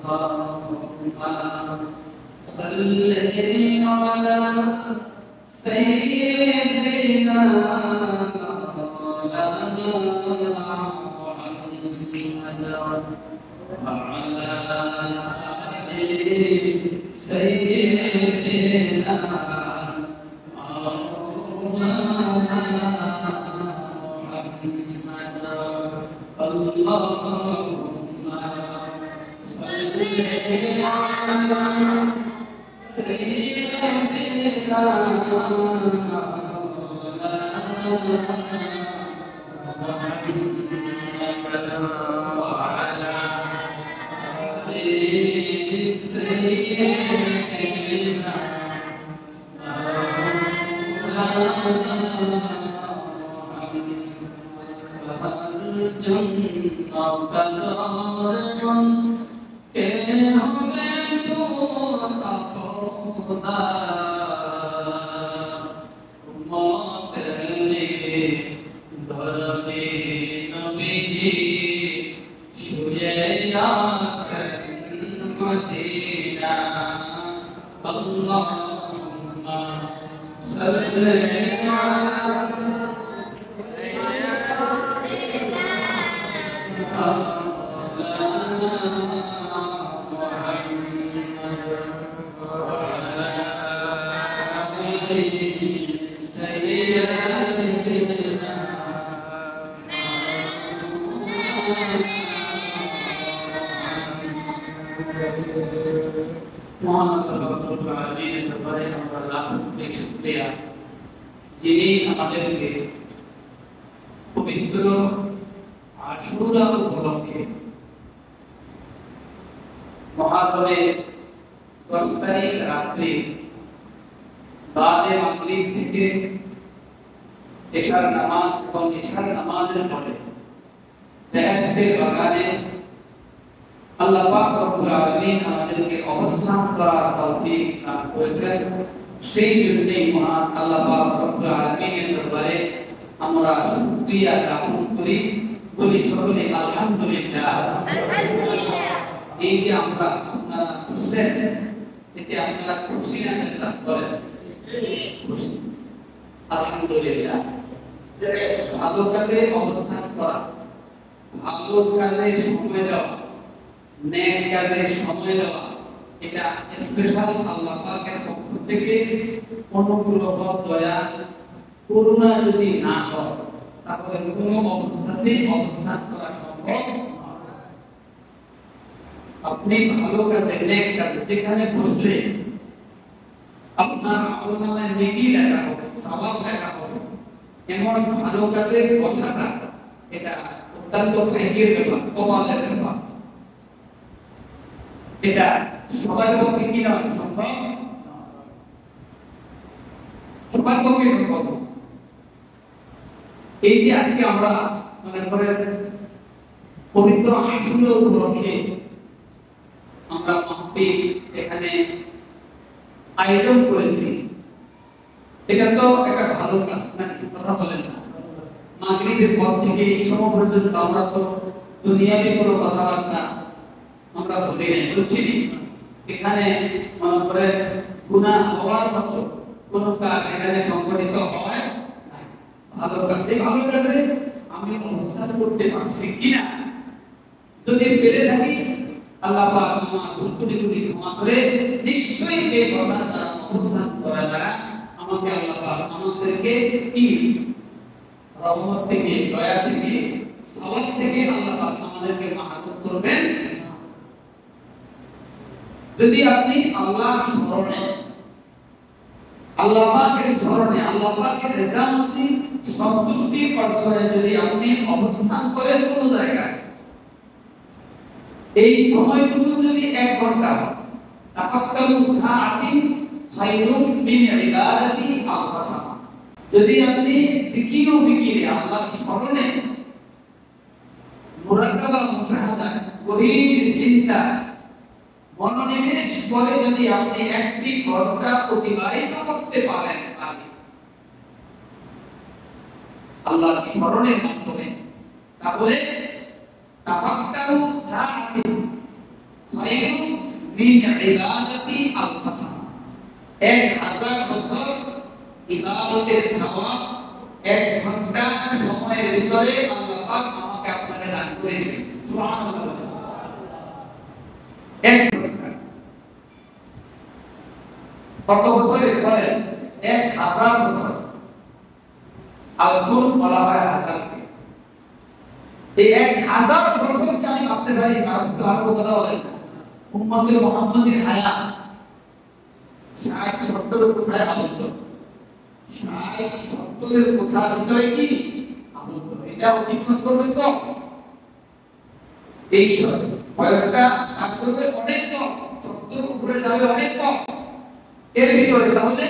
اللهم صل على سيدنا مولانا محمد وعلى آل سيدنا مولانا محمد اللهم صل على سيدنا مولانا محمد وعلى آل سيدنا যিনি আমাদেরকে পবিত্র আশুরা উপলক্ষে মহারমের 10 তারিখ রাত্রে বাদে মাগরিব থেকে এশার নামাজ এবং এশার নামাজের পরে বেহেশতের বাগানে আল্লাহ পাক রব্বুল আলামিন আমাদেরকে অবস্থান করার তৌফিক দান করেছেন। সেই জন্যই মহান আল্লাহ পাক রব্বুল আলামিনের দরবারে আমরা শুকরিয়া জ্ঞাপন করি, বলি সকলে আলহামদুলিল্লাহ। এই যে আমরা আপনারা বুঝলেন, এতে আপনারা খুশি না মেজাজ করেন? খুশি, আলহামদুলিল্লাহ। ভালো কাজে অবস্থান করা, ভালো কাজে সময় দেওয়া, নেক কাজে সময় দেওয়া, এটা স্পেশাল আল্লাহ পাকের পক্ষ থেকে অনুগ্রহ, দয়া, করুণা যদি না হয় তাহলে কোনো অবস্থাতেই অবস্থান করা সম্ভব নয়। আপনি ভালো কাজে, নেক কাজে যেখানে বসলে আপনার আমলনামায় নেকি লেখা হবে, সওয়াব লেখা হবে, এমন ভালো কাজে বসাটা এটা অত্যন্ত ভাগ্যের ব্যাপার, কপালের ব্যাপার। এটা সবার পক্ষে কি নয়, সম্ভব নয়, সবার পক্ষে সম্ভব নয়। এই যে আজকে আমরা মনে করেন পবিত্র আশুরা উপলক্ষে আমরা মাহফিল এখানে আয়োজন করেছি, এটা তো একটা ভালো কাজ নাকি? কথা বলেন না? মাগরিবের পর থেকে এই সময় পর্যন্ত আমরা তো দুনিয়াবি কোনো কথাবার্তা আমরা বলি নাই, বলছি। এখানে মনে করেন গুনাহ হওয়ার মতো কোনো কাজ এখানে সংঘটিত হয় না। ভালো কাজ, এই ভালো কাজে আমি অবস্থান করতে পারছি কিনা যদি পেরে থাকি, আল্লাহ পাক আমার ভুলত্রুটি ক্ষমা করে নিশ্চয়ই এই বসার দ্বারা, অবস্থান করার দ্বারা আমাকে আল্লাহ পাক আমাদেরকে কি রহমত থেকে, দয়া থেকে, সওয়াব থেকে আল্লাহ পাক আমাদেরকে মাহরুম করবেন। যদি আপনি আল্লাহর স্মরণে, আল্লাহ পাকের স্মরণে, আল্লাহ পাকের রেজামতি, সন্তুষ্টি অর্জনে যদি আপনি অবস্থান করেন কোন জায়গায়, এই সময়টুকু যদি 1 ঘন্টা হয়, তাফাক্কারু সাআতিন খায়রুম মিন ইবাদাতি আল-ফাসামা। যদি আপনি জিকির ও ফিকিরে, আল্লাহর স্মরণে, মুরাকাবা, মুশাহাদা, গভীর চিন্তা, মনোনিবেশ করে যদি আপনি 1 ঘন্টা অতিবাহিত করতে পারেন আল্লাহর স্মরণের মাধ্যমে, তাহলে তাফাক্কারু সাআতিন খায়রুম মিন ইবাদাতি আল-ফাসানা, 1000 বছর ইবাদতের সওয়াব 1 ঘন্টা সময়ের ভিতরে আল্লাহ পাক আমাকে আপনাকে দান করে দিবেন। সুবহানাল্লাহ। 1 ঘন্টা কত বছরের বলেন? 1000 বছর। আল-ফুল বলা হয় হাজারকে। এই 1000 বছরকে আমি বাঁচতে পারি, আর তো আর কথা বলেন উম্মতে মুহাম্মাদের হায়াত 60-70 কোথায় আবদ্ধ, 60-70 কোথার ভিতরে কি আবদ্ধ, এটা অতিক্রম করবে তো এই বয়সটা আর করবে অনেক কম, 70 উপরে যাবে অনেক কম এর ভিতরে। তাহলে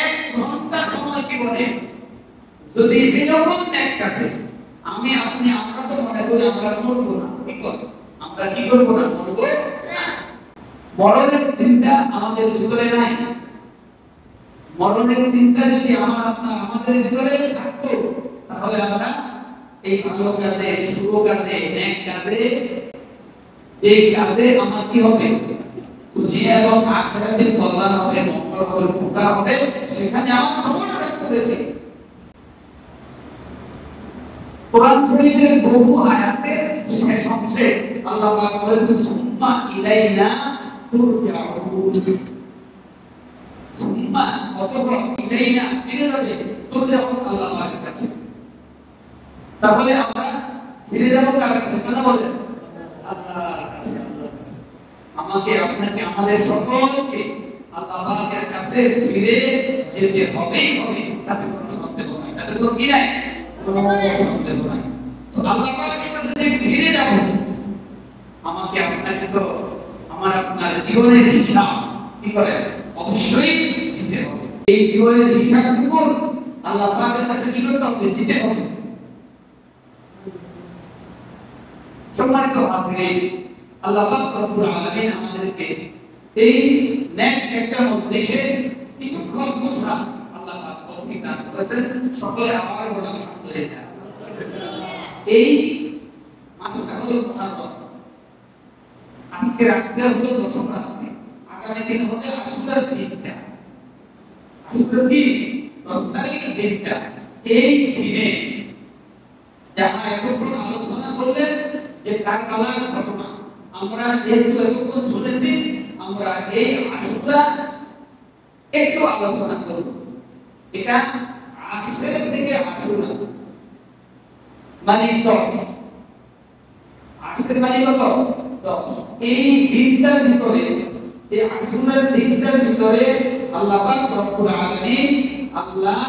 1 ঘন্টা সময় জীবনে যদি এরকম এক কাছে আমি আপনি আমরা তো মনে করি আমরা মরবো না, ঠিক আছে? আমরা কি করব না? মরবো না। মরণের চিন্তা আমাদের ভিতরে নাই। মরণের চিন্তা যদি আমাদের ভিতরে থাকতো তাহলে আমরা এই ভালো কাজে, শুভ কাজে, নেক কাজে, এই কাজে আমার কি হবে? দুনিয়া এবং আখিরাতের কল্যাণ হবে, মঙ্গল হবে, উপকার হবে, সেখানে আমার সময়টা থাকতে হয়েছে। কোরআন শরীফের বহু আয়াতের শেষ অংশে আল্লাহ পাক বলেছেন সুম্মা ইলাইনা তুরজাউন। সুম্মা অতঃপর ইলাইনা ফিরে যাবে তুরজাউন আল্লাহ পাকের কাছে। তাহলে আমরা ফিরে যাব কার কাছে? কথা বলেন আল্লাহর কাছে। আল্লাহর কাছে আমাকে আপনাকে আমাদের সকলকে আল্লাহ পাকের কাছে ফিরে যেতে হবেই হবে, তাতে কোনো সন্দেহ নাই, তাতে কোনো কি নাই, সন্দেহ নাই। তো আল্লাহ পাকের কাছে যে ফিরে যাব, আমাকে আপনাকে তো আমার আপনার জীবনের হিসাব কি করে অবশ্যই দিতে হবে। এই জীবনের হিসাবটুকু আল্লাহ পাকের কাছে কি করতে হবে? দিতে হবে। সম্মানিত হাজিরিন, আল্লাহ পাক রব্বুল আলামিন আমাদেরকে এই নেক একটা মজলিসে কিছুক্ষণ বসা আল্লাহ পাক তৌফিক দান করেছেন। সকলে আবার বলেন আলহামদুলিল্লাহ। এই মাসটা হলো মুহররম, আজকে রাতটা হলো দশম রাত্রি, আগামী দিন হবে আশুরার দিনটা। আশুরার কি 10 তারিখ দিনটা। এই দিনে যারা এতক্ষণ আলোচনা করলেন যে কারবালার ঘটনা, আমরা যেহেতু এতক্ষণ শুনেছি, আমরা এই আশুরা একটু আলোচনা করব। এটা আশুরা থেকে আশুরা মানে 10, আশুরা মানে কত? 10। এই দিনটার ভিতরে, এই আশুরার দিনটার ভিতরে আল্লাহ পাক রব্বুল আলামিন আল্লাহ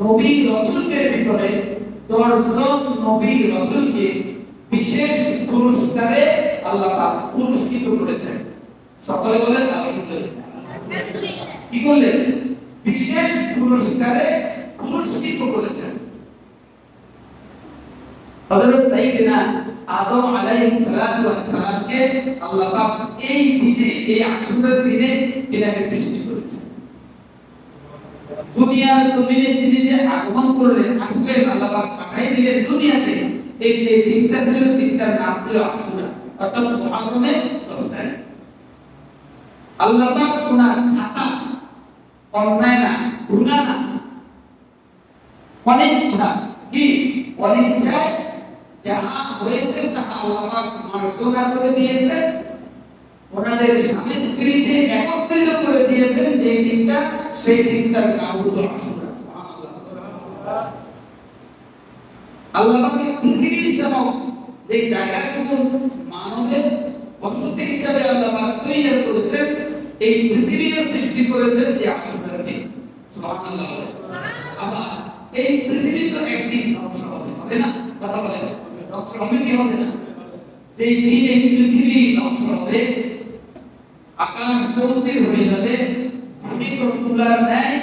নবী রাসূলদের ভিতরে 10 জন নবী রাসূলকে বিশেষ পুরস্কারে আল্লাহ পাক পুরস্কৃত করেছেন। সকলে বলেন আলহামদুলিল্লাহ। কি করলেন? বিশেষ পুরস্কারে পুরস্কৃত করেছেন। হযরত সাইয়েদনা আদম আলাইহিস সালাতু ওয়াস সালামকে আল্লাহ পাক এই দিনে, এই আশুরার দিনে তিনাকে সৃষ্টি করেছেন। দুনিয়ার জমিনে তিনি যে আগমন করলেন, আসলেন, আল্লাহ পাক পাঠাই দিলেন দুনিয়াতে। এই যে দিনটা ছিল, দিনটার নাম ছিল আশুরা, অর্থাৎ মুহররমের 10 তারিখ। আল্লাহ পাক ওনার খাতা, অন্যায় না, গুনাহ না, অনিচ্ছা, কি অনিচ্ছায় যাহা হয়েছে তাহা আল্লাহ পাক মার্জনা করে দিয়েছেন। ওনাদের স্বামী স্ত্রীকে একত্রিত করে দিয়েছেন যে দিনটা, সেই দিনটার নাম হলো আশুরা। সুবহানাল্লাহ। আল্লাহ পাক পৃথিবীর যেমন যে জায়গাটুকু মানবের বসতি হিসাবে আল্লাহ পাক তৈরি করেছেন, এই পৃথিবীর সৃষ্টি করেছেন এই আশুরার দিন। সুবহানাল্লাহ। আবার এই পৃথিবী তো একদিন ধ্বংস হবে, হবে না? কথা বলেন, ধ্বংস হবে কি হবে না? যেই দিন এই পৃথিবী ধ্বংস হবে, আকাশ তৌসির হয়ে যাবে, ভূমিকম্প তুলার ন্যায়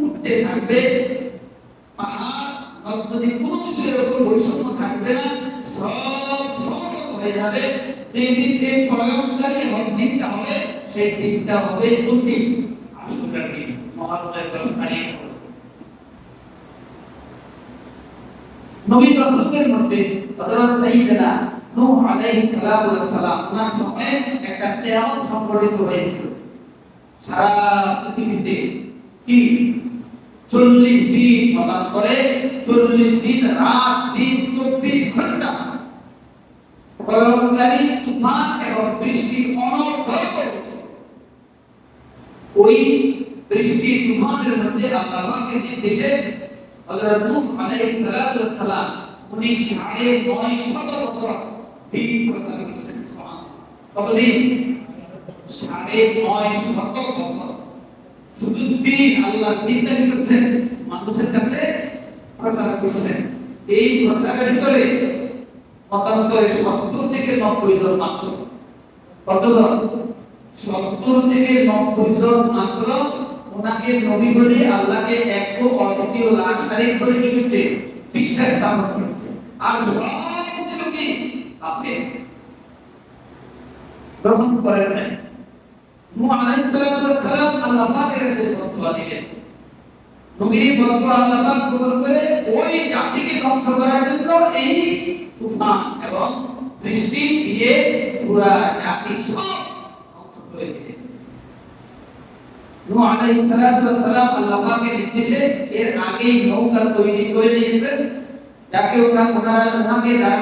উঠতে থাকবে, পাহাড় নদী কোনো কিছুর উপর বৈষম্য থাকবে না, সব সমতল হয়ে যাবে। যেই দিনকে প্রলয়ঙ্কারী দিনটা হবে, সেই দিনটা হবে কোন দিন? আশুরার দিন, মুহররমের 10 তারিখ। নবী রাসূলদের মধ্যে হযরত সাইয়েদনা নূহ আলাইহিস সালাতু ওয়াস সালাম ওনার সময়ে একটা কিয়ামত সংঘটিত হয়েছিল। সারা পৃথিবীতে কি 40 দিন মতান্তরে 40 দিন রাত দিন 24 ঘন্টা প্রলয়ঙ্কারী তুফান এবং বৃষ্টি অনবরত হচ্ছে। ওই বৃষ্টি তুফানের মধ্যে আল্লাহ পাকের নির্দেশে হযরত নূহ আলাইহিস সালাতু ওয়াস সালাম উনি 950 বছর দিন প্রচার করেছেন। সুবহানাল্লাহ। কতদিন? 950 বছর শুধু দিন আল্লাহর দিনটা কি করছেন? মানুষের কাছে প্রচার করছেন। এই প্রচারের ভিতরে মতান্তরে 70 থেকে 90 জন মাত্র। কতজন? 70 থেকে 90 জন মাত্র ওনাকে নবী বলে আল্লাহকে এক ও অদ্বিতীয় লা শারীক বলে কি করছে? বিশ্বাস স্থাপন করেছে। আর সব ছিল কি? কাফের, গ্রহণ করেন নাই। নূহ আলাইহিস সালাতু ওয়াস সালাম আল্লাহ পাকের কাছে বদদুয়া দিলেন। নবী বদদুয়া আল্লাহ পাক কবুল করে ওই জাতিকে ধ্বংস করার জন্য এই তুফান এবং বৃষ্টি দিয়ে পুরা জাতি সব ধ্বংস করে দিলেন। নূহ আলাইহিস সালাতু ওয়াস সালাম আল্লাহ পাকের নির্দেশে এর আগেই নৌকা তৈরি করে নিয়েছেন, যাকে ওনাকে যারা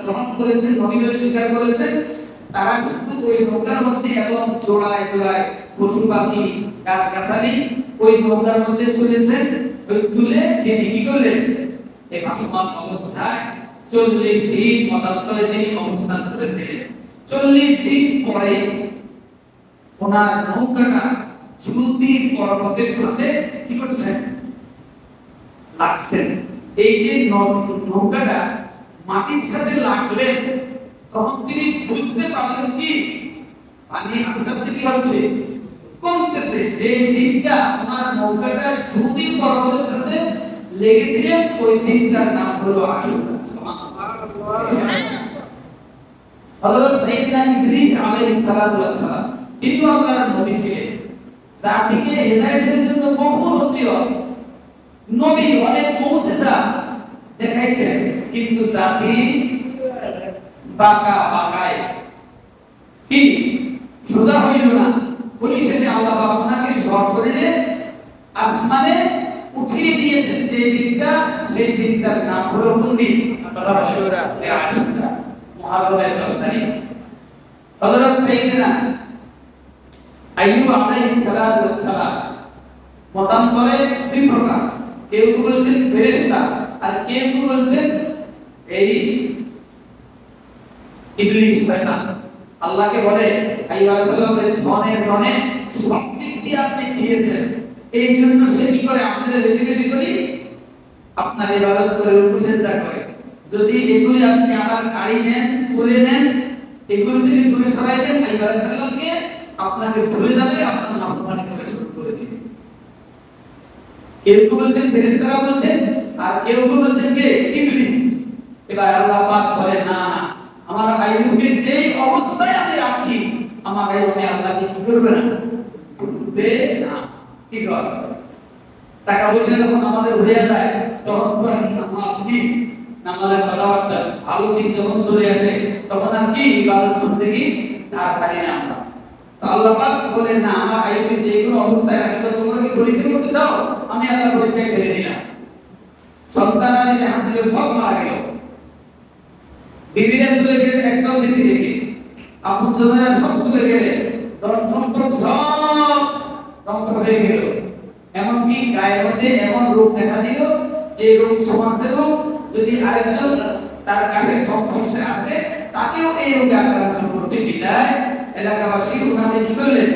গ্রহণ করেছেন, নবী বলে স্বীকার করেছেন, তারা শুধু ওই নৌকার মধ্যে এবং জোড়ায় জোড়ায় পশু পাখি গাছ গাছালি ওই নৌকার মধ্যে তুলেছেন। ওই তুলে তিনি কি করলেন? এই ভাসমান অবস্থায় 40 দিন মতান্তরে তিনি অবস্থান করেছিলেন। 40 দিন পরে ওনার নৌকাটা জুলুতি পর্বতের সাথে কি করছেন? লাগছেন। এই যে নৌকাটা মাটির সাথে লাগলেন, তখন তিনি বুঝতে পারলেন কি পানি আস্তে আস্তে কি হচ্ছে? কমতেছে। যে দিনটা ওনার নৌকাটা জুলুতি পর্বতের সাথে লেগেছিলেন ওই দিনটার নাম হলো আশুরা। হযরত সাইয়েদনা ইদ্রিস আলাইহিস সালাতু ওয়াস সালাম তিনি আল্লাহর নবী ছিলেন, জাতিকে হেদায়েতের জন্য বহু নসিহত নবী অনেক মুজিজা দেখাইছেন, কিন্তু জাতি বাঁকা বাঁকায় কি সোজা হইল না। পরিশেষে আল্লাহ পাক ওনাকে সশরীরে আসমানে উঠিয়ে দিয়েছেন। যে দিনটা, সেই দিনটার নাম হলো কোন দিন? আশুরা। আশুরা মুহররমের 10 তারিখ। হযরত সাইয়েদনা আইয়ুব আলাইহিস সালাতু ওয়াস সালাম মতান্তরে দুই প্রকার, কেউ বলেছেন ফেরেশতা আর কেউ বলেছেন এই ইবলিস শয়তান। আল্লাহকে বলে আইয়ুব আলাইহিস সালামের ধনে ধনে সব দিক দিয়ে আপনি দিয়েছেন, এই জন্য সে কি করে? আপনাদের বেশি বেশি করি আপনার ইবাদত করে, রুকু সিজদা করে। যদি এগুলি আপনি আবার কাড়ি নেন, তুলে নেন, এগুলো থেকে দূরে সরাই দেন, আইয়ুব আলাইহিস সালামকে আপনাকে ভুলে যাবে, আপনার নাফরমানি করে শুরু করে দিবে। কেউ বলছেন ফেরেশতারা বলছেন, আর কেউ বলছেন কে? ইবলিস। এবার আল্লাহ পাক বলেন না, আমার আইয়ুবকে যে অবস্থায় আমি রাখি, আমার আইয়ুবে আল্লাহ কি করবে না? করবে না। কি কর? টাকা পয়সা যখন আমাদের হয়ে যায় তখন তো নামাজ কি নামাজের কথাবার্তা ভালো দিন যখন চলে আসে তখন আর কি ইবাদত করতে কি তাড়াতাড়ি না আমরা। তো আল্লাহ পাক বলেন না, আমার আইয়ুবকে যে কোনো অবস্থায় রাখি, তোমরা কি পরীক্ষা করতে চাও? আমি আল্লাহ পরীক্ষায় ফেলে দিলাম। সন্তান আনি যে হাসিল সব মারা গেল, বিবিরা চলে গেলে একদম নীতি দেখে, আপন জনেরা সব চলে গেলে, ধন সম্পদ সব ধ্বংস হয়ে গেল। এমনকি গায়ের মধ্যে এমন রোগ দেখা দিল যে রোগ সমাজের রোগ, যদি আরেকজন তার কাছে সমস্যা আসে তাকেও এই রোগে আক্রান্ত করতে বিদায় এলাকাবাসী ওনাকে কি করলেন?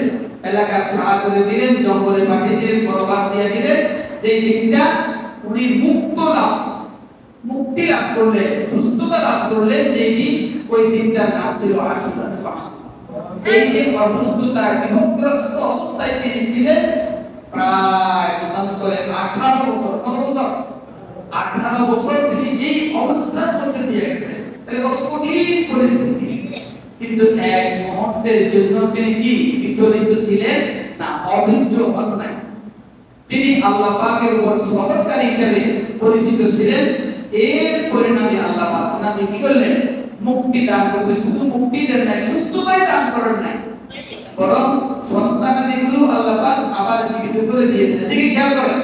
এলাকা ছাড়া করে দিলেন, জঙ্গলে পাঠিয়ে দিলেন, বরবাদ দিয়ে দিলেন। যে দিনটা উনি মুক্তি লাভ করলেন, সুস্থতা লাভ করলেন, যেই দিন ওই দিনটার নাম ছিল আশুরা। এই যে অসুস্থতা বিপদগ্রস্ত অবস্থায় তিনি ছিলেন প্রায় মতান্তরে 18 বছর। কত বছর? 18 বছর তিনি এই অবস্থার মধ্যে দিয়ে গেছেন। তাহলে কত কঠিন পরিস্থিতি, কিন্তু এক মুহূর্তের জন্য তিনি কি বিচলিত ছিলেন না, অধৈর্য হন নাই। তিনি আল্লাহ পাকের উপর সবরকারী হিসেবে পরিচিত ছিলেন। এর পরিণামে আল্লাহ পাক ওনাকে কি করলেন? মুক্তি দান করেছেন। শুধু মুক্তি দেন নাই, সুস্থতাই দান করেন নাই, বরং সন্তানাদিগুলো আল্লাহ পাক আবার জীবিত করে দিয়েছেন। দেখি খেয়াল করেন,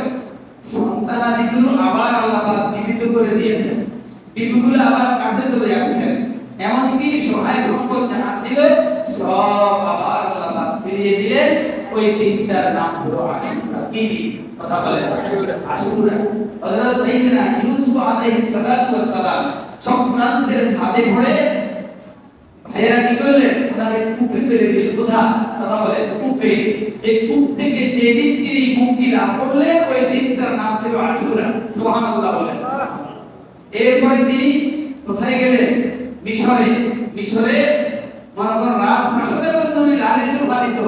সন্তানাদিগুলো আবার আল্লাহ পাক জীবিত করে দিয়েছেন, বিবিগুলো আবার কাছে চলে আসছেন, এমনকি সহায় সম্পদ যাহা ছিল সব আবার আল্লাহ পাক ফিরিয়ে দিলেন। ওই দিনটার নাম হলো আশুরা। কি কথা বলেন? আশুরা। হযরত সাইয়েদনা ইউসুফ আলাইহিস সালাতু ওয়াস সালাম চক্রান্তের ফাঁদে পড়ে ভাইয়েরা কি করলেন? ওনাকে কূপে ফেলে দিলেন। কোথায়? কথা বলেন, কূপে। এই কূপ থেকে যেদিন তিনি মুক্তি লাভ করলেন ওই দিনটার নাম ছিল আশুরা। সুবহানাল্লাহ বলেন। এরপরে তিনি কোথায় গেলেন? মিশরে। মিশরে মনে করেন রাজপ্রাসাদের মধ্যে উনি লালিত পালিত,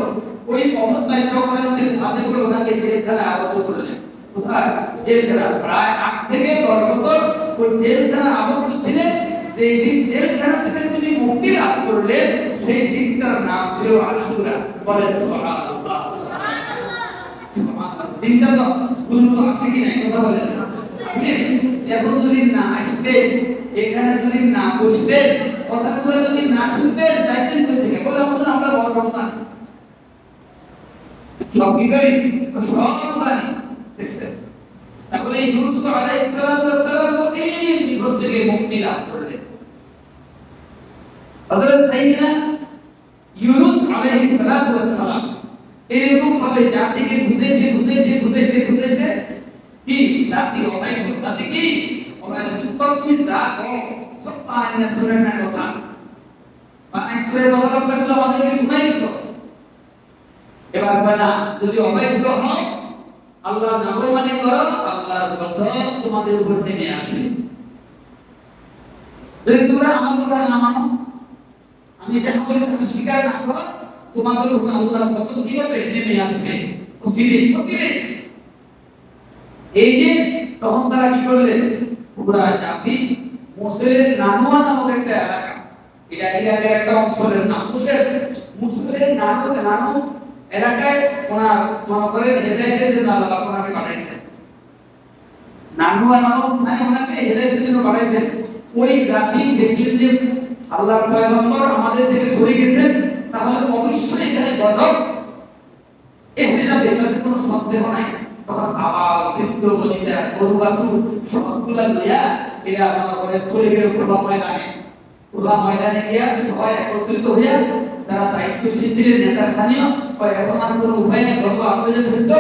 ওই অবস্থায় চক্রান্তের ফাঁদে পড়ে ওনাকে জেলখানায় আবদ্ধ করলেন। কোথায়? জেলখানা। প্রায় 8 থেকে 10 বছর ওই জেলখানায় আবদ্ধ ছিলেন। যেই দিন জেলখানা থেকে তিনি মুক্তি লাভ করলেন সেই দিনটার নাম ছিল আশুরা। বলেন সুবহানাল্লাহ। সুবহানাল্লাহ। দিনটা তো গুরুত্ব আছে কি নাই? কথা বলেন। এখন যদি না আসতেন, এখানে যদি না বসতেন, কথাগুলো যদি না শুনতেন, যাইতেন কই থেকে? বলে আমাদের আমরা বড় সন্তান সব কি করি? সব জানি। দেখছেন? তাহলে এই ইউসুফ আলাইহিস সালাম কঠিন বিপদ থেকে মুক্তি লাভ করলেন। হযরত সাইয়েদনা ইউনূস আলাইহিস সালাম এরকম ভাবে জাতিকে বুঝাইতে কি জাতি অবাক হতে কি অবাক তুমি যা কও সব পারেন না, শুনেন না কথা, মানে সুরে কথাগুলো আমাদেরকে শুনাইছো। এবার বলা যদি অবাধ্য হও, আল্লাহর নাফরমানি করো, আল্লাহর গজব তোমাদের উপর নেমে আসবে। যদি তোমরা আমার কথা না মানো, আমি যা বলি তুমি স্বীকার না করো, তোমাদের উপর আল্লাহর গজব কি হবে? নেমে আসবে। খুশিরে এই যে তখন তারা কি করলেন? পুরা জাতি মুসলিম নানুয়া নামক একটা এলাকা, এটা ইরাকের একটা অঞ্চলের নাম মুসলিম নানু এলাকায় ওনার মনে করেন হেদায়েতের জন্য আল্লাহ ওনাকে পাঠাইছেন। নানুয়া নামক স্থানে ওনাকে হেদায়েতের জন্য পাঠাইছেন। ওই জাতি দেখলেন যে আল্লাহর পয়গম্বর আমাদের থেকে সরে গেছেন, তাহলে অবশ্যই এখানে গজব এসে যাবে, তাতে কোনো সন্দেহ নাই। তখন আবার বৃদ্ধ বনিতা গরু বাছুর সবগুলা লইয়া এরা মনে করেন চলে গেল খোলা ময়দানে গিয়া সবাই একত্রিত হইয়া তারা দায়িত্বশীল ছিলেন, নেতা স্থানীয়, এখন আর কোনো উপায় নেই, গজব আসবে যে সত্য,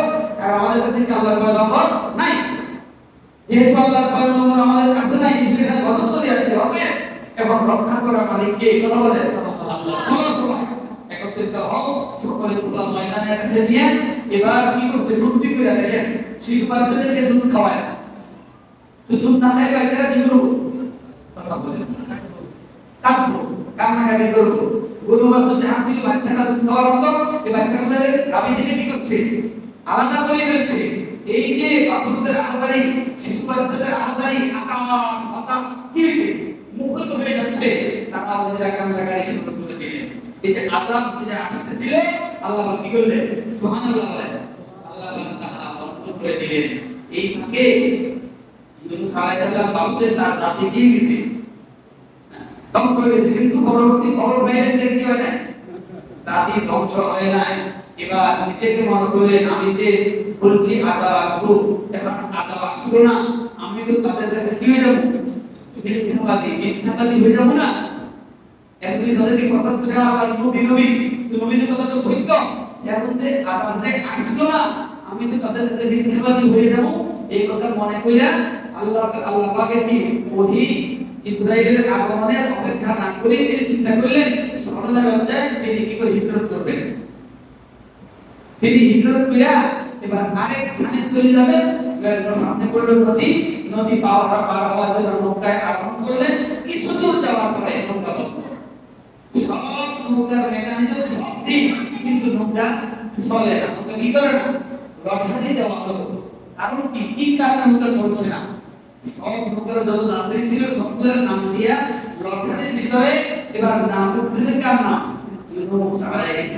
আর আমাদের কাছে কি আল্লাহর পয়গম্বর নাই, যেহেতু আল্লাহর পয়গম্বর আমাদের কাছে নাই, সেখানে গজব চলে আসতে হবে। এখন রক্ষা করা মালিক কে? কথা বলেন আল্লাহ। সবাই একত্রিত হও, সকলে খোলা ময়দানের কাছে নিয়ে এবার কি করছে? বুদ্ধি করে দেখেন, শিশু বাচ্চাদেরকে দুধ খাওয়ায়, তো দুধ না খায় বাচ্চারা কি করবো? কথা বলেন কাঁদবো, কান্নাকাটি করবো। গরু বাছুর যাহা ছিল বাচ্চাটা দুধ খাওয়ার মতো, এই বাচ্চাগুলো গাভী থেকে কি করছে? আলাদা করে ফেলছে। এই যে বাছুরদের আহাজারি, শিশু বাচ্চাদের আহাজারি, আকাশ বাতাস কি হয়েছে? মুখরিত হয়ে যাচ্ছে। তারা নিজেরা কান্নাকাটি শুরু করে দিলেন। এই যে আযাব যেটা আসতেছিল, আল্লাহ কি করলেন? সুবহানাল্লাহ বলেন। আল্লাহ তাআলা বন্ধ করে দিলেন। এই ফাঁকে ইউনূস আলাইহিস সালাম ভাবছেন তার জাতি কি গেছে, ধ্বংস হয়ে গেছে, কিন্তু পরবর্তী খবর পাইলেন যে কি হয় না, জাতি ধ্বংস হয় নাই। এবার নিজেকে মনে করলেন আমি যে বলছি আযাব আসবো, এখন আযাব আসলো না, আমি তো তাদের কাছে কি হয়ে যাবো? মিথ্যাবাদী হয়ে যাবো না। একদিন তাদেরকে কথা বলছে আল্লাহ নবীদের কথা তো সত্য, এখন যে আযাব যে আসলো না, আমি তো তাদের কাছে মিথ্যাবাদী হয়ে যাবো। এই কথা মনে কইরা আল্লাহ পাকের কি ওহী জিবরাইলের আগমনের অপেক্ষা না করে তিনি চিন্তা করলেন শরণে লজ্জায় তিনি কি করে হিজরত করবেন। তিনি হিজরত কইরা এবার আরেক স্থানে চলে যাবেন। এবার সামনে পড়ল নদী পার হওয়ার জন্য নৌকায় আরোহণ করলেন। কিছু দূর যাওয়ার পরে নৌকা বন্ধ, সব নৌকার মেকানিজম সব ঠিক, কিন্তু নৌকা চলে না। নৌকা কি করে না? লটারি দেওয়া হলো। কারণ কি কারণে নৌকা চলছে না? সব নৌকার যত যাত্রী ছিল সবগুলোর নাম দিয়া লটারির ভিতরে এবার নাম উঠতেছে কার নাম? ইউনূস আলাইহিস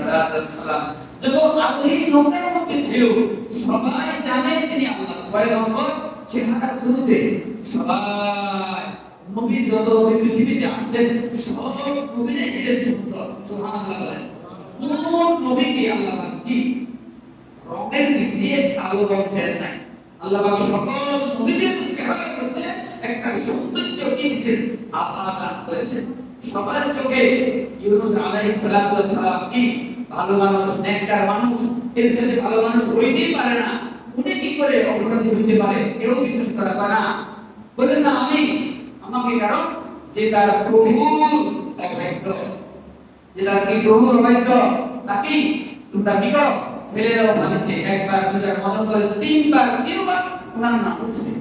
সালাম। যত আরোহী নৌকার মধ্যে ছিল সবাই জানে তিনি আল্লাহর পয়গম্বর। চেহারা শুরুতে সবাই নবী যত নবী পৃথিবীতে আসছেন সব নবীরাই ছিলেন সুন্দর। সুবহানাল্লাহ বলেন। কোন নবীকে আল্লাহ পাক কি রঙের দিক দিয়ে কালো রং দেন নাই। আল্লাহ পাক সকল নবীদের চেহারার মধ্যে একটা সৌন্দর্য দিয়েছেন, আভা দান করেছেন। সবার চোখে ইউনূস আলাইহিস সালাতু ওয়াস সালাম কি ভালো মানুষ, নেককার মানুষ, এর সাথে ভালো মানুষ হইতেই পারে না। উনি কি করে অপরাধী হইতে পারে কেউ বিশ্বাস করা পারে না। বলেন না আমাকে কারণ যে তার প্রভুর অবাধ্য, যে তার কি প্রভুর অবাধ্য তাকে তোমরা কি করো ফেলে দাও পানিতে। একবার দুইবার মদন করে তিনবার ওনার নাম উঠছে।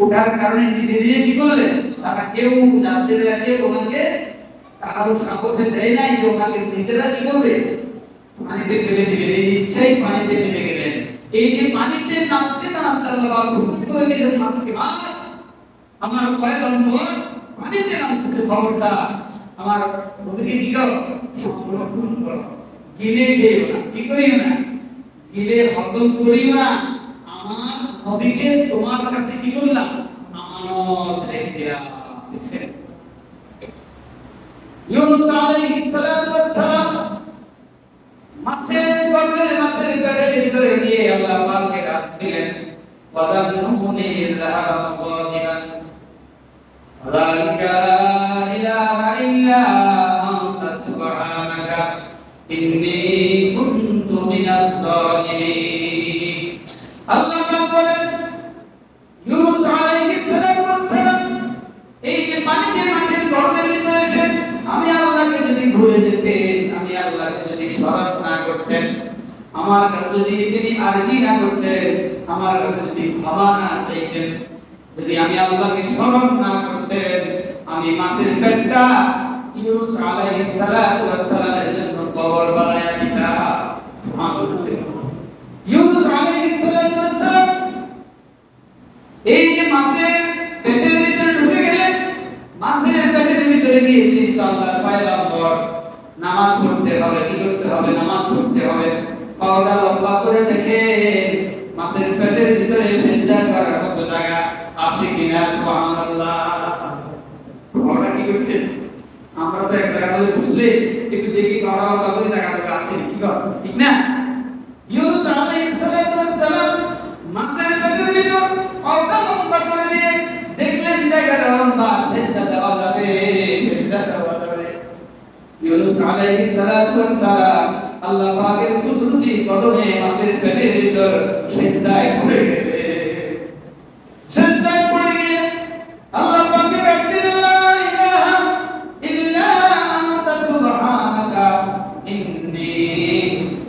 ওঠার কারণে নিজে নিজে কি করলেন, তারা কেউ যাত্রীরা কেউ ওনাকে কারো সাহসে দেয় নাই যে ওনাকে নিজেরা কি করবে পানিতে ফেলে দিবে। এই ইচ্ছাই পানিতে নেমে গেলেন। এই যে পানিতে নামতে নামতে আল্লাহ হুকুম করে দিয়েছেন মাছকে, মাছ আমার পয়গম্বর পানিতে নামতেছে, খবরটা আমার নবীকে কি করো সংরক্ষণ করো, গিলে খেয়েও না, কি করিও না, গিলে হজম করিও না। আমার নবীকে তোমার কাছে কি করলাম আমানত রেখে দিলাম। ইউনূস আলাইহিস সালাতু ওয়াস সালাম মাছের পেটের ভিতরে দিয়ে আল্লাহ পাককে ডাক দিলেন, ওয়াদান্নুনি যাহাবা মুগাদিবান যালিকা লা ইলাহা ইল্লা আনতা সুবহানাকা ইন্নী কুনতু মিনাজ জালিমিন। আল্লাহ পাক বলেন ইউনূস আলাইহিস সালাতু ওয়াস সালাম এই যে পানিতে মাছের গর্তের ভিতরে এসে আমি আল্লাহকে যদি ভুলে যেতেন, আমি আল্লাহকে যদি স্মরণ না করতেন, আমার কাছে যদি তিনি আরজি না করতেন, আমার কাছে যদি ক্ষমা না চাইতেন, যদি আমি আল্লাহকে স্মরণ না করতেন, আমি মাছের পেটটা ইউনূস আলাইহিস সালাতু ওয়াস সালামের জন্য কবর বানায়া দিতাম। সুবহানাল্লাহ। ইউনূস আলাইহিস সালাতু ওয়াস সালাম এই যে মাছের পেটের ভিতরে ঢুকে গেলেন, মাছের পেটের ভিতরে গিয়ে তিনি তো আল্লাহর পয়গম্বর, নামাজ পড়তে হবে, কি করতে হবে, নামাজ পড়তে হবে। পাওটা লম্বা করে দেখে মাছের পেটের ভিতরে সিজদা করার মতো জায়গা আছে কিনা। সুবহানাল্লাহ। পাওটা কি করছে, আমরা তো এক জায়গার মধ্যে বসলে একটু দেখি পাওটা লম্বা করে জায়গাটা আছে কি কর, ঠিক না? ইউনূস আলাইহিস সালাতু ওয়াস সালাম মাছের পেটের ভিতর পাওটা লম্বা করে দিয়ে দেখলেন জায়গাটা লম্বা, সিজদা দেওয়া যাবে, সিজদা দেওয়া যাবে। ইউনূস আলাইহিস সালাতু ওয়াস সালাম আল্লাহ পাকের কুদরতি কদমে মাছের পেটের ভিতর সিজদায় পড়ে গেলেন। সিজদায় পড়ে গিয়ে আল্লাহ পাকের ডাক দিলেন, লা ইলাহা ইল্লা আনতা সুবহানাকা ইন্নী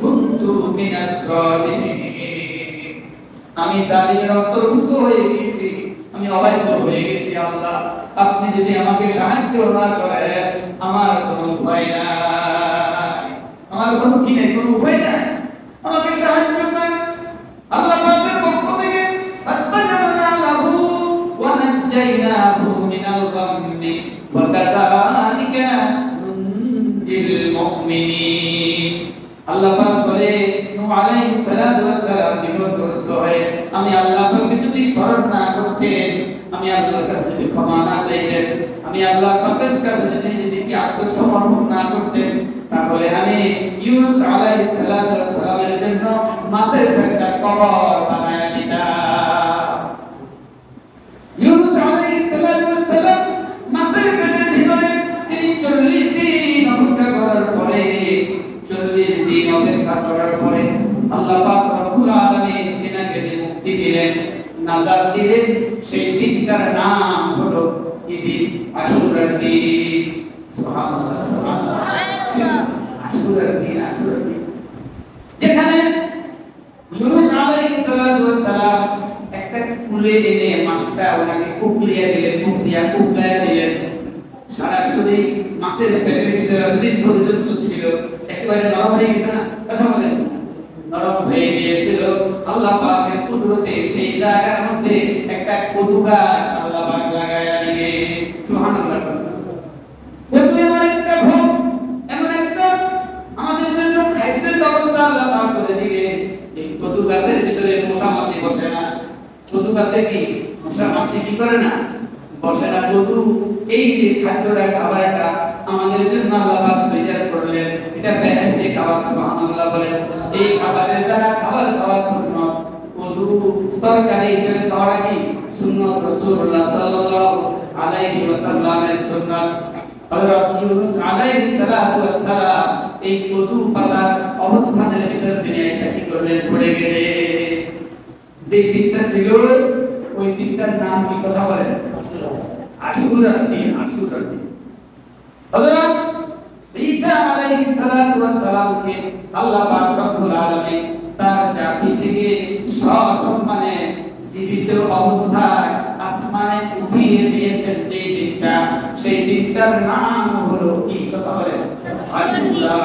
কুনতু মিনাজ জালিমিন। আমি জালিমের অন্তর্ভুক্ত হয়ে গেছি, আমি অবাধ্য হয়ে গেছি। আল্লাহ আপনি যদি আমাকে সাহায্য না করেন আমার কোনো উপায় নাই, আমার কোনো কি নেই, কোনো উপায় নাই, আমাকে সাহায্য করেন। আল্লাহ পাকের পক্ষ থেকে ফাস্তাজাবনা লাহু ওয়া নাজ্জাইনাহু মিনাল গাম্মি ওয়া কাযালিকা নুনজিল মুমিনিন। আল্লাহ পাক বলে নূহ আলাইহিস সালাতু ওয়াস সালাম বিপদগ্রস্ত হয়ে আমি আল্লাহ পাককে যদি স্মরণ না করতেন, আমি আল্লাহর কাছে যদি ক্ষমা না চাইতেন, আমি আল্লাহ পাকের কাছে যদি আত্মসমর্পণ না করতেন, তাহলে আমি ইউনূস আলাইহিস সালাতু ওয়াস সালামের জন্য মাছের পেটটা কবর বানায়া দিতাম। ইউনূস আলাইহিস সালাতু ওয়াস সালাম মাছের পেটের ভিতরে তিনি 40 দিন অপেক্ষা করার পরে, 40 দিন অপেক্ষা করার পরে আল্লাহ পাক রব্বুল আলামিন তিনাকে যে মুক্তি দিলেন, নাজাত দিলেন, সেই দিনটার নাম হলো ঈদুল আশুরার দিন। সুবহানাল্লাহ, সুবহানাল্লাহ। আশুরার দিন, আশুরার দিন, যেখানে ইউনূস আলাইহিস সালাতু ওয়াস সালাম একটা কুলে এনে মাছটা ওনাকে কুকলিয়া দিলেন, কুকলায়া দিলেন। সারা শরীর মাছের পেটের ভিতরে দিন পর্যন্ত ছিল, একেবারে নরম হয়ে গেছে না, কথা বলেন, নরম হয়ে গিয়েছিল। আল্লাহ পাকের কুদরতে সেই জায়গার মধ্যে একটা কদু গাছ আল্লাহ পাক লাগায়া দিলেন। সুবহানাল্লাহ। কদু এমন একটা ফল, এমন একটা আমাদের জন্য খাদ্যের ব্যবস্থা আল্লাহ পাক করে দিলেন। এই কদু গাছের ভিতরে মশা মাছি বসে না। কদু গাছে কি মশা মাছি কি করে না, বসে না বধু এই যে খাদ্যটা খাবারটা আমাদের জন্য আল্লাহ পাক তৈরি করলেন এটা বেহেশতে খাবার সুবহানাল্লাহ বলেন এই খাবারের দ্বারা খাবার খাওয়া সুন্নাত বধু তরকারি হিসেবে খাওয়া কি সুন্নাত রাসূলুল্লাহ সাল্লাল্লাহু আলাইহি ওয়াসাল্লামের সুন্নাত হযরত ইউনূস আলাইহিস সালাতু ওয়াস সালাম এই বধু পাতার অবস্থানের ভিতর তিনি এসে কি করলেন পড়ে গেলেন যে দিনটা ছিল ওই দিনটার নাম কি কথা বলেন আশুরার দিন আশুরার দিন হযরত ঈসা আলাইহিস সালাতু ওয়াস সালামকে আল্লাহ পাক রব্বুল আলামিন তার জাতি থেকে সসম্মানে জীবিত অবস্থায় আসমানে উঠিয়ে দিয়েছেন যে দিনটা সেই দিনটার নাম হলো কি কথা বলেন আশুরা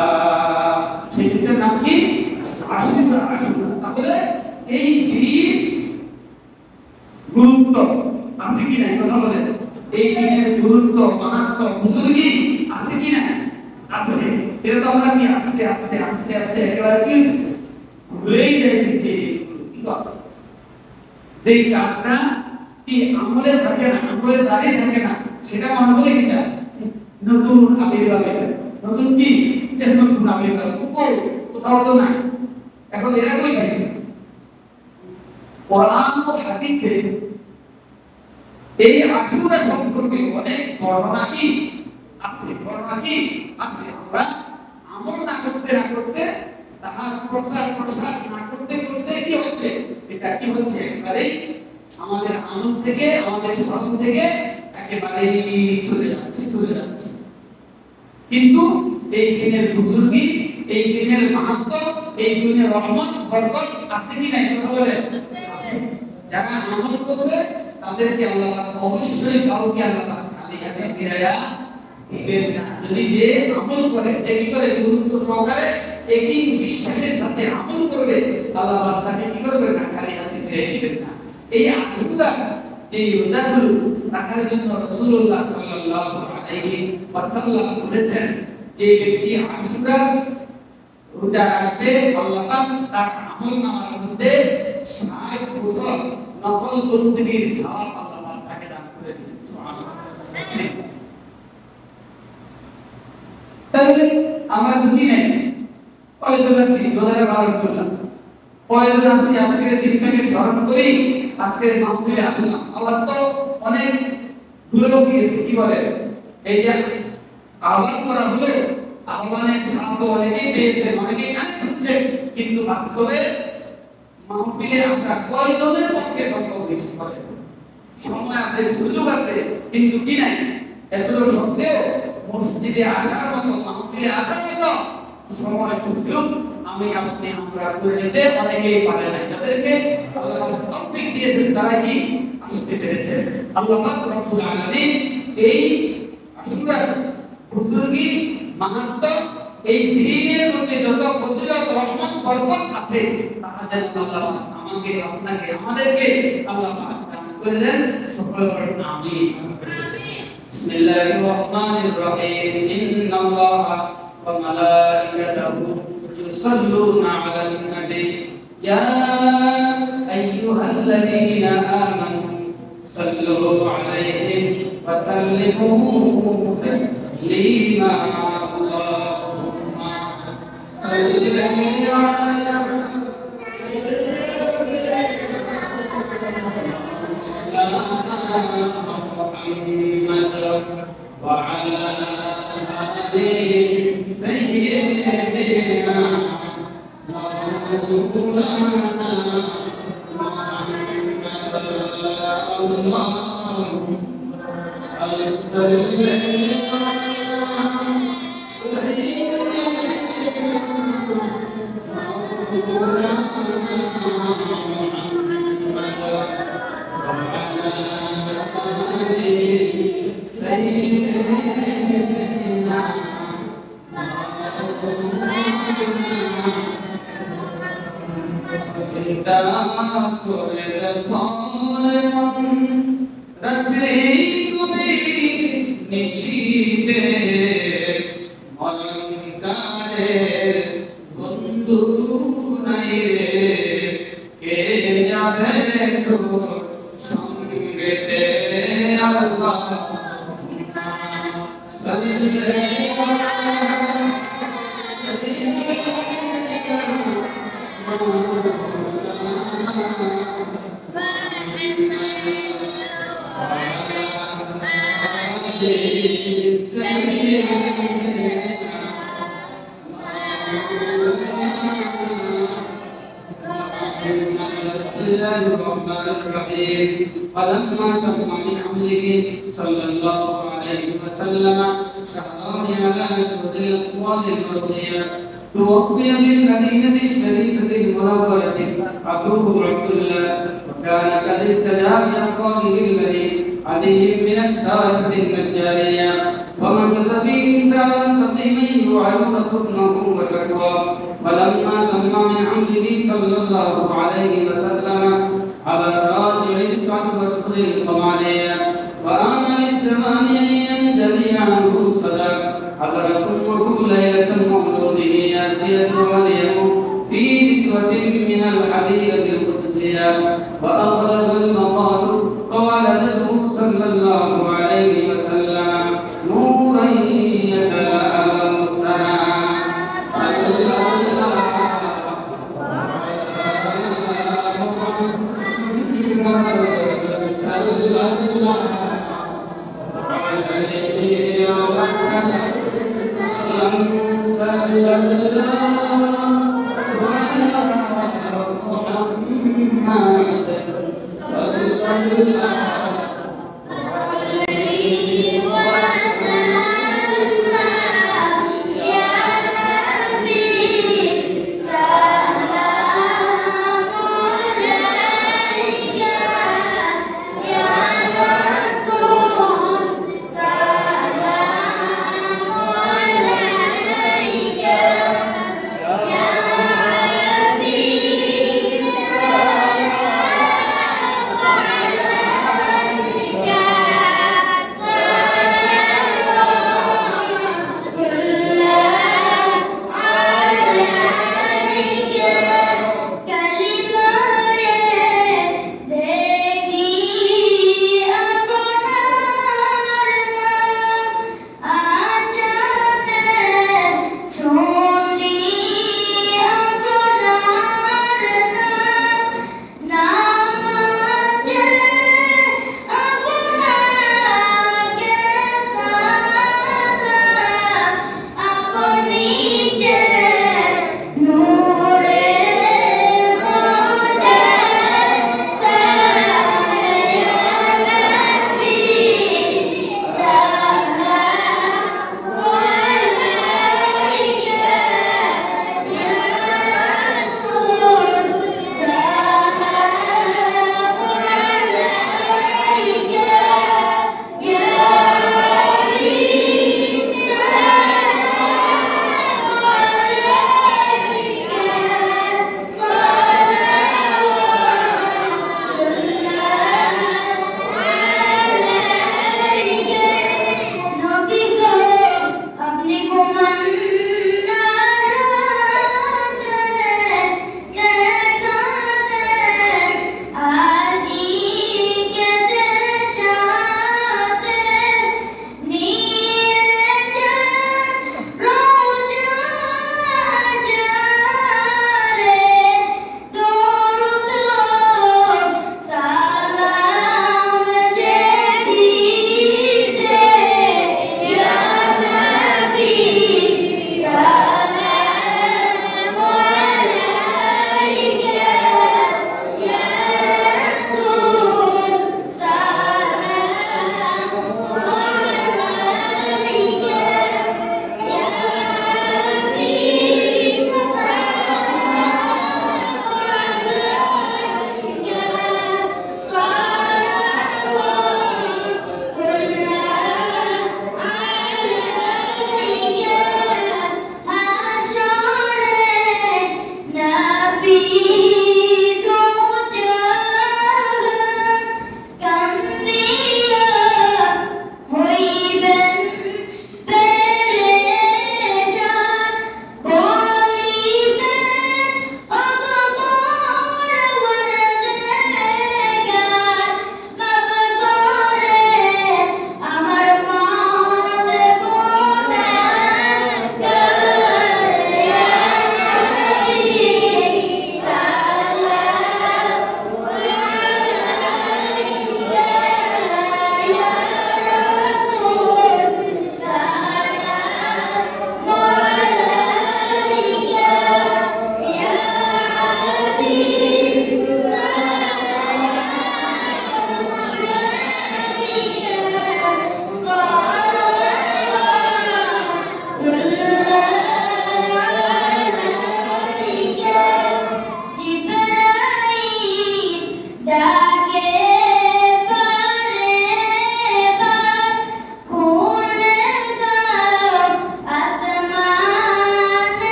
সেই দিনটার নাম কি আশুরা আশুরা তাহলে এই দিন গুরুত্ব আছে কি না কথা বলেন এই দিনের গুরুত্ব মাহাত্ম্য বুজুর্গি আছে কি না আছে এটা তো আমরা কি আস্তে আস্তে আস্তে আস্তে একেবারে কি ভুলেই যাইতেছি যেই কাজটা কি আমলে থাকে না আমলে জারি থাকে না সেটা মনে বলে কিনা নতুন আবির্ভাব এটা নতুন কি এটা নতুন আবির্ভাব কোথাও তো নাই এখন এরা কই থাকে কোরআন ও হাদিসে এই আশুরা সম্পর্কে অনেক বর্ণনা কি আছে বর্ণনা কি আছে আমরা আমল না করতে তাহার প্রচার প্রসার না করতে কি হচ্ছে এটা কি হচ্ছে একেবারে আমাদের আমল থেকে আমাদের স্মরণ থেকে একেবারে চলে যাচ্ছে কিন্তু এই দিনের বুজুর্গি এই দিনের মাহাত্ম্য এই দিনের রহমত বরকত আছে কি না কথা বলেন আছে যারা আমল করবে তাদেরকে আল্লাহ পাক অবশ্যই কাউকে আল্লাহ পাক খালি হাতে ফিরায়া দিবেন না যদি যে আমল করে যে কি করে গুরুত্ব সহকারে একই বিশ্বাসের সাথে আমল করবে আল্লাহ পাক তাকে কি করবে না খালি হাতে ফিরিয়ে দিবেন না এই আশুরা যে রোজাগুলো রাখার জন্য রাসূলুল্লাহ সাল্লাল্লাহু আলাইহি ওয়াসাল্লাম বলেছেন যে ব্যক্তি আশুরা রোজা রাখবে আল্লাহ পাক তার আমলনামার মধ্যে 60 বছর নফল বন্দেগীর সওয়াব আল্লাহ পাক তাকে দান করে দিবেন সুবহানাল্লাহ তাহলে আমরা দুটি নেই কয়জন আছি রোজার পালন করলাম কয়জন আছি আজকের দিনটাকে স্মরণ করি আজকের মাহফিলে আসলাম আওয়াজ তো অনেক গুলো গিয়েছে কি বলে এই যে আহ্বান করা হলো আহ্বানের সাথে অনেকেই পেয়েছে অনেকেই কানে শুনছে কিন্তু বাস্তবে মাহফিলে আসা কয়জনের পক্ষে সম্ভব বেশি করে সময় আছে সুযোগ আছে কিন্তু কি নাই এগুলো সত্ত্বেও মসজিদে আসার মতো মাহফিলে আসার মতো সময় সুযোগ আমি আপনি আমরা করে নিতে অনেকেই পারে না যাদেরকে আল্লাহ তৌফিক দিয়েছেন তারা কি আসতে পেরেছে আল্লাহ পাক রব্বুল আলামিন এই আশুরা বুজুর্গি মাহাত্ম্য এই দ্বীনের মধ্যে যত ফজিলত রহমত বরকত আছে তাহা যেন আল্লাহ আমাকে আপনাকে আমাদেরকে আল্লাহ পাক দান করে দেন সকলে বলেন আমিন বিসমিল্লাহির রহমানির রহিম ইন্নাল্লাহা ওয়া মালাইকাতাহু ইউসাল্লুনা আলান নবী ইয়া আইয়ুহাল্লাযীনা আমানু সাল্লু আলাইহি ওয়া সাল্লিমু তাসলিমা আল্লাহুম্মা সাল্লি আলা محمد وعلى آل سيدنا مولانا محمد اللهم صل করে দেখুন রাত্রি গভীর নিশীথে মরণকালে বন্ধু নাই রে কে যাবে তোর সঙ্গেতে আল্লাহ فلما تم من عمره صلى الله عليه وسلم شهران على شهود الأقوال المرضية توفي بالمدينة الشريفة المنورة عبده عبد الله، وكان قد اهتدى بأقواله الذي عليه من الشارة النجارية، ومكث فيه إنسانا سقيما يعلم حكمه وشكواه. ولما تم من عمره صلى الله عليه وسلم على الراجع السعد وشكر القمالية وآن للزمان أن ينجلي عنه الصدق حضرت أمه ليلة مولوده ياسية مريم في نسوة من الحبيبة القدسية، وأغلب المقال فولدته صلى الله عليه وسلم نورا يتلألأ السماء صلى الله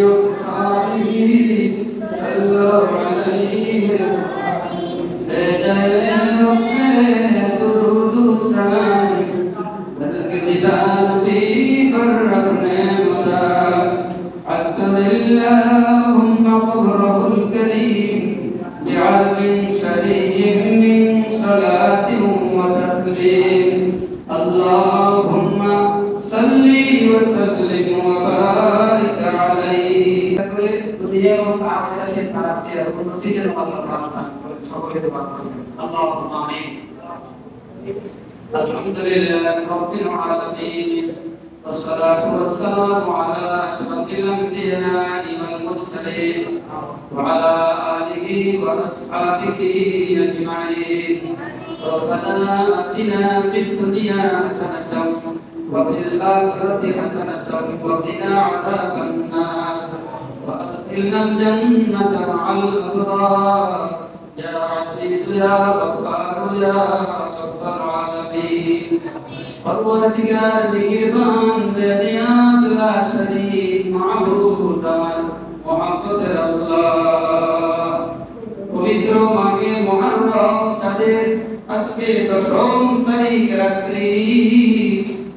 وصحبه صلوا عليه درود سلام الكتاب بربنا مدى عطر اللهم قبره الكريم بعلم شريف من صلاة وتسليم اللهم صل وسلم وبارك عليه اللهم آمين الحمد لله رب العالمين والصلاة والسلام على أشرف الأنبياء والمرسلين وعلى آله وأصحابه أجمعين ربنا آتنا في الدنيا حسنة وفي الآخرة حسنة وقنا عذاب النار وأدخلنا الجنة مع الأبرار يا عزيز يا غفار يا رب العالمين پروردگار مہربان بے نیاز لا شریک معبود محمد আল্লাহ পবিত্র মাঘে মুহররম চাঁদের আজকে 10ম তারিখ রাত্রি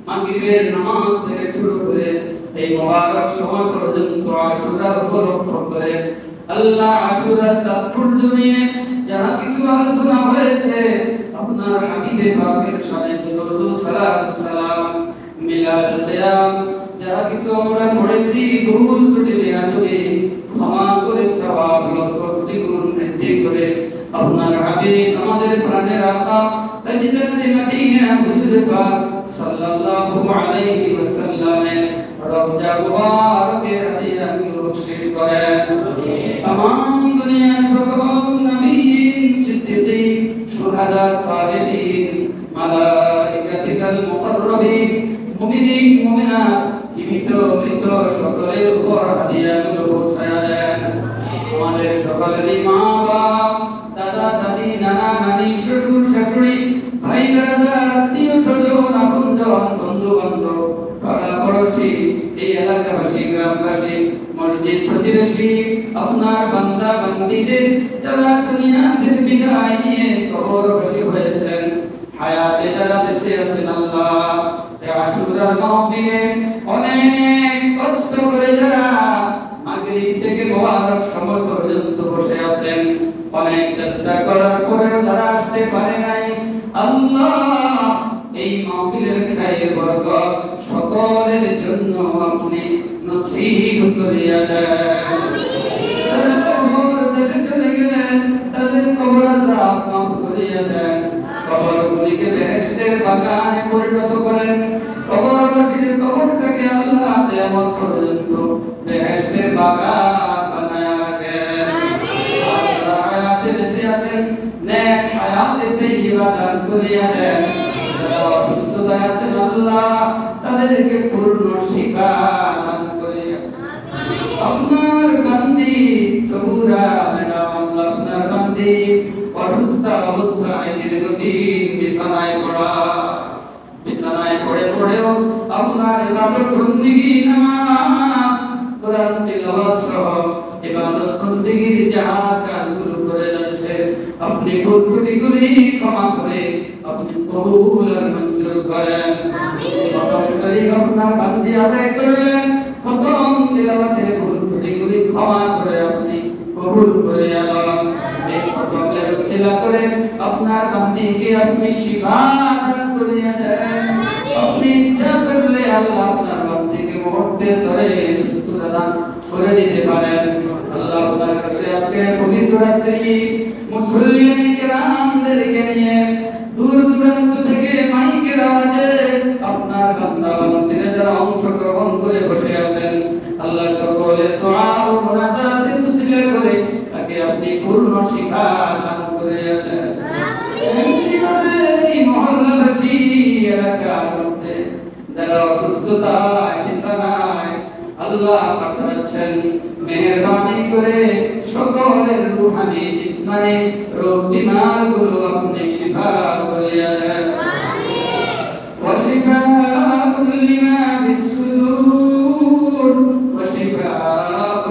মাগরিবের নামাজ থেকে শুরু করে এই মোবারক সময় পর্যন্ত আশুরা উপলক্ষ করে আল্লাহ আশুরার তাৎপর্য নিয়ে যাহা কিছু আলোচনা হয়েছে আপনার হাবিবে পাকের শানে দরুদ সালাম মিলাদ কিয়াম যাহা কিছু আমরা পড়েছি ভুল ত্রুটি বেয়াদবি ক্ষমা করে সওয়াব লক্ষ কোটি গুণ বৃদ্ধি করে আপনার হাবিব আমাদের প্রাণের আকা তাজদার মদিনা হুজুর পাক সাল্লাল্লাহু আলাইহি ওয়াসাল্লামের রওজা মুবারকে হাদিয়া বখশিশ করেন तमाम দুনিয়ার সকল নবীন সিদ্দিকীন শুহাদা সালিহিন মালায়েকাতুল মুকাররবিন মুমিনিন মুমিনাত জীবিত মৃত সকলের উপর হাদিয়াগুলো পৌঁছায়া দেন আমাদের সকলেরই মা বাপ দাদা দাদি নানা নানি শ্বশুর শাশুড়ি ভাই বেরাদার আত্মীয় স্বজন আপনজন বন্ধু বান্ধব পাড়া পড়শি এই এলাকাবাসী গ্রামবাসী মসজিদ প্রতিবেশী আপনার বান্দা বান্দীদের যারা দুনিয়া থেকে বিদায় নিয়ে কবরবাসী হয়েছেন হায়াতে যারা বেঁচে আছেন আল্লাহ এই আশুরার মাহফিলে অনেক কষ্ট করে যারা মাগরিব থেকে মোবারক সময় পর্যন্ত বসে আছেন অনেক চেষ্টা করার পরেও তারা আসতে পারে নাই আল্লাহ এই মাহফিলের খায়ের বরকত সকলের জন্য আপনি নসিব করিয়া দেন আমিন দেশে চলে গেলেন তাদের কবর আযাব মাফ করিয়া দেন কবরগুলিকে বেহেশতের বাগানে পরিণত করেন কবরবাসীদের কবরটাকে আল্লাহ কিয়ামত পর্যন্ত বেহেশতের বাগান বানায়া রাখেন আল্লাহ হায়াতে বেঁচে আছেন নেক হায়াতে তাইয়্যিবা দান করিয়া দেন অসুস্থতায় আছেন আল্লাহ তাদেরকে পূর্ণ শিফা দান করে আপনার বান্দি সবুরা ম্যাডাম আল্লাহ আপনার বান্দি অসুস্থ অবস্থায় দীর্ঘদিন বিছানায় পড়ে পড়েও আপনার ইবাদত বন্দেগী নামাজ কোরআন তিলাওয়াত সহ ইবাদত বন্দেগীর যাহা কাজগুলো করে যাচ্ছে আপনি ভুল ত্রুটিগুলি ক্ষমা করে আপনি কবুল আর মঞ্জুর করেন আমিন খতম শরীফ আপনার বান্দি আদায় করলেন খতম তিলাওয়াতের ভুল ত্রুটিগুলি ক্ষমা করে আপনি কবুল করে আল্লাহ এই খতমের ওসিলা করে আপনার বান্দিকে আপনি শিফা দান করিয়া দেন আপনি ইচ্ছা করলে আল্লাহ আপনার বান্দিকে মুহূর্তের ধরে সুস্থতা দান করে দিতে পারেন আল্লাহ আপনার কাছে আজকে পবিত্র রাত্রি মুসল্লিয়ান কিরামদেরকে নিয়ে দূর দূরান্ত থেকে মাইকের আওয়াজে আপনার বান্দা বান্দীরা যারা অংশগ্রহণ করে বসে আছেন আল্লাহ সকলের দোয়া ও মুনাজাতের উসিলা করে তাকে আপনি পূর্ণ শিফা দান করে দেন এই মহল্লাবাসী এলাকার মধ্যে যারা অসুস্থতায় বিছানায় আল্লাহ কাতরাচ্ছেন মেহেরবানি করে সকলের রূহানি জিসমানি রোগ বিমার গুলো আপনি শিফা করিয়া দেন আমিন ওয়া শিফাউল লিমা ফিস সুদূর ওয়া শিফাউল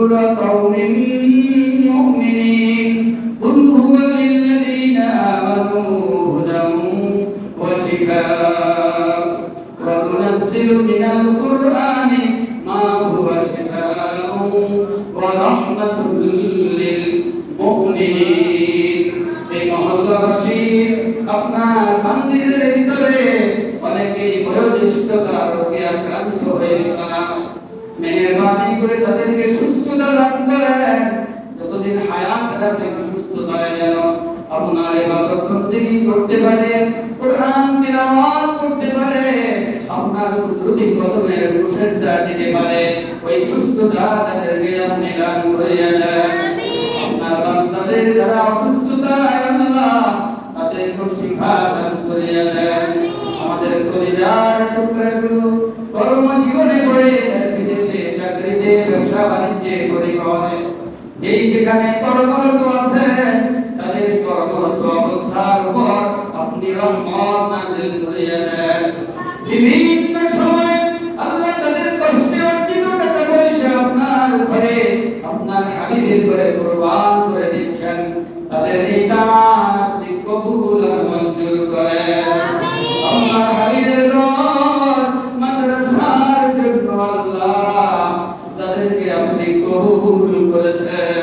سورة قوم مؤمنين قل هو للذين آمنوا هدى وشفاء وننزل من القرآن ما هو شفاء ورحمة للمؤمنين এই মহল্লাবাসী আপনার মন্দিরের ভিতরে অনেকেই বয়োজ্যেষ্ঠতা রোগে আক্রান্ত হয়েছে মেহেরবানি করে তাদেরকে সুস্থতা দান করেন যতদিন হায়াত আছে সুস্থতা যেন আপনার ইবাদত বন্দেগী করতে পারে কোরআন তিলাওয়াত করতে পারে আপনার কুদরতি কদমের মুশাজদা দিতে পারে ওই সুস্থতা তাদেরকে আপনি দান করে দেন আপনার বান্দাদের যারা অসুস্থতা আল্লাহ তাদেরকে শিফা দান করে দেন আমাদের কলিজার টুকরাগুলো কর্মজীবনে পড়ে দেশ বিদেশে চাকরিতে ব্যবসা বাণিজ্যে করে যেই যেখানে কর্মরত আছে তাদের কর্মরত অবস্থার উপর আপনি রহমত নাযিল করে দেন বিভিন্ন সময় আল্লাহ তাদের কষ্টে অর্জিত টাকা পয়সা আপনার ঘরে আপনার হাবিবের ঘরে কুরবান করে দিচ্ছেন তাদের এই দান আপনি কবুল আর মঞ্জুর করেন আপনার হাবিবের ঘর মাদ্রাসার জন্য আল্লাহ যাদেরকে আপনি কবুল করেছেন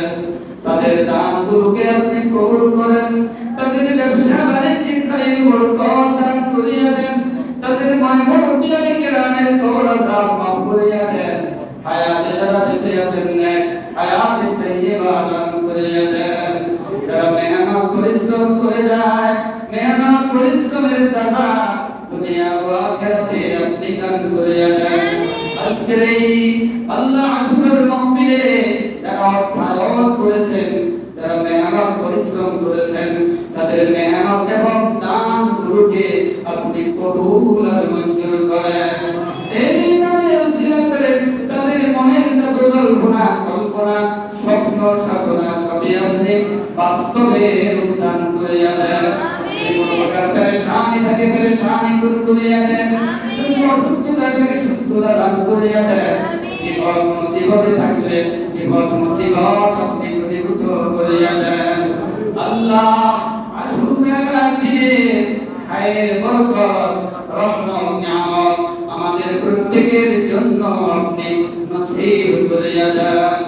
তাদের দানগুলোকে আপনি কবুল করেন তাদের ব্যবসা বাণিজ্যে খায়ের বরকত দান করিয়া দেন তাদের মায়মুরবিয়ানি কেরামের কবর আযাব মাফ করিয়া দেন হায়াতে যারা বেঁচে আছেন নেক হায়াতে তাইয়্যিবা দান করিয়া দেন যারা মেহনত পরিশ্রম করে যায় মেহনত পরিশ্রমের জাযা দুনিয়া ও আখিরাতে আপনি দান করিয়া দেন আজকের এই আল্লাহ আশুরার মাহফিলে যারা অর্থায়ন করেছেন যারা মেহনত পরিশ্রম করেছেন তাদের মেহনত এবং দান গুলোকে আপনি কবুল আর মঞ্জুর করেন এই নামে উসিলা করে তাদের মনের যত কল্পনা স্বপ্ন সাধনা সবই আপনি বাস্তবে রূপদান করিয়া দেন কোন প্রকার পেরেশানি থাকে পেরেশানি দূর করিয়া দেন অসুস্থতা থেকে সুস্থতা দান করিয়া দেন বিপদ মুসিবতে থাকলে বিপদ মুসিবত আপনি দূরীভূত করিয়া দেন আল্লাহ আশুরার দিনে খায়ের বরকত রহমত নিয়ামত আমাদের প্রত্যেকের জন্য আপনি নসিব করিয়া দেন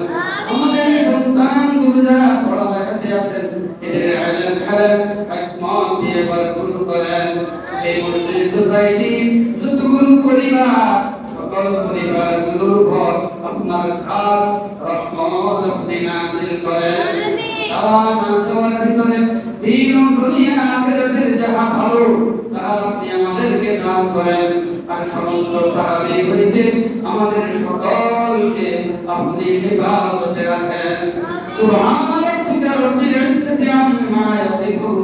আমাদের সন্তানগুলো যারা পড়ালেখাতে আছেন এদের ইলম হালাল হিকমত দিয়ে ভরপুর করেন এই মুসলিম সোসাইটি যতগুলো পরিবার সকল পরিবারগুলোর উপর আপনার খাস রহমত আপনি নাযিল করেন সারা আসমানের ভিতরে দিন ও দুনিয়া আখিরাতের যাহা ভালো তাহা আপনি আমাদেরকে দান করেন আর সমস্ত তারাবিহ হইতে আমাদের সকলকে আপনি হেফাজতে রাখেন সুবহান রাব্বিকা রব্বিল ইজ্জাতি আম্মা ইয়াসিফুন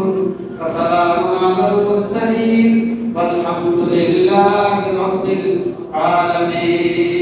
ওয়া সালামুন আলাল মুরসালিন ওয়ালহামদুলিল্লাহি রাব্বিল আলামিন